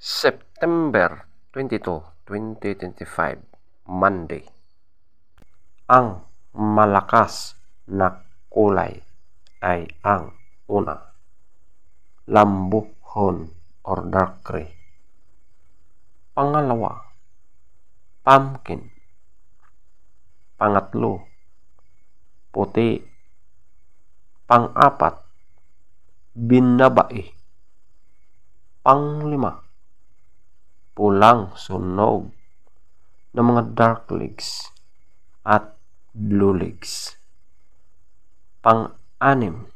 September 22, 2025, Monday. Ang malakas na kulay ay ang una, lambuhon or dark gray. Pangalawa, pumpkin. Pangatlo, puti. Pang-apat, binabai. Panglima, pulang sunog ng mga dark legs at blue legs. Pang-anim,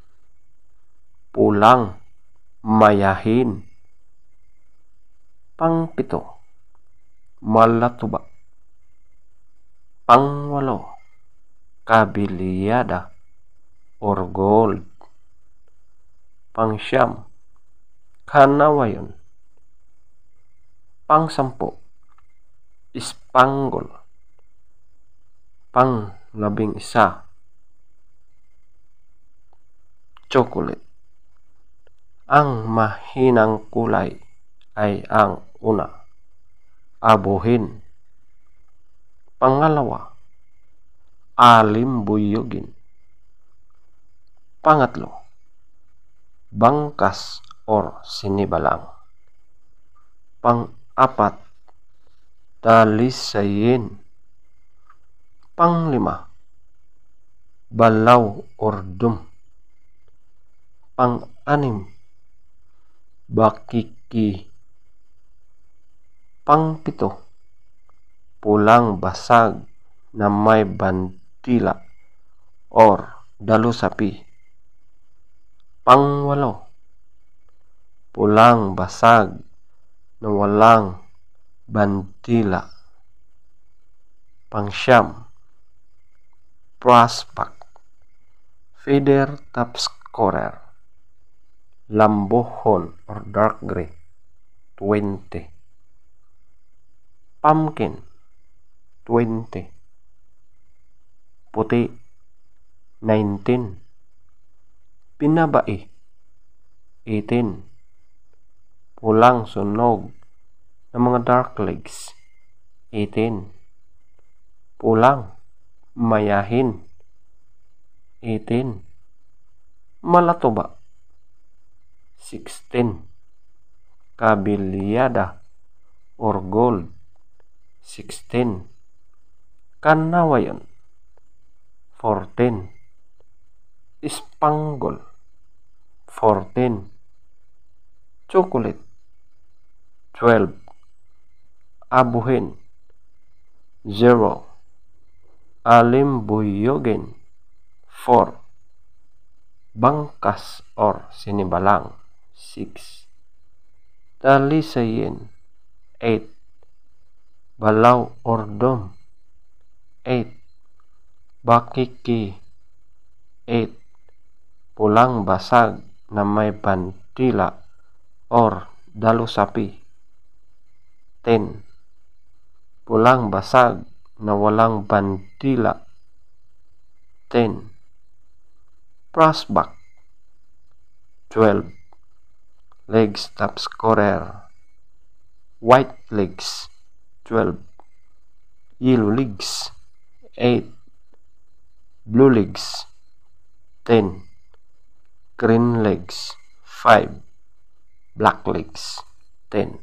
pulang mayahin. Pang-pito, malatuba. Pang-walo, kabiliyada or gold. Pang-siyam, kanawayon. Pang-sampu, spangle. Pang-11, chocolate. Ang mahinang kulay ay ang una, abuhin. Pangalawa, alimbuyugin. Pangatlo, bangkas or sinibalang. Pang-apat, dalisayin. Panglima, balaw or dum. Pang-anim, bakiki. Pang-pito, pulang basag na may bandila or dalusapi. Pang-walo, pulang basag na walang bandila. Pang-siyam, prospect, feather top scorer, lambuhon or dark gray, 20. Pumpkin, 20. Puti, 19. Binabai, 18. Pulang sunog ng mga dark legs, 18. Pulang mayahin, 18. Malatuba, 16. Kabiliyada or gold, 16. Kanawayon, 14. Spangle, 14. Chocolate, 12. Abuhin, 0. Alimbuyugin, 4. Bangkas or sinibalang, 6. Dalisayin, 8. Balaw or dum, 8. Bakiki, 8. Pulang basag na may bandila or dalusapi, 10. Pulang basag na walang bandila, 10. Prospect, 12. Legs top scorer, white legs, 12. Yellow legs, 8. Blue legs, 10. Green legs, 5. Black legs, 10.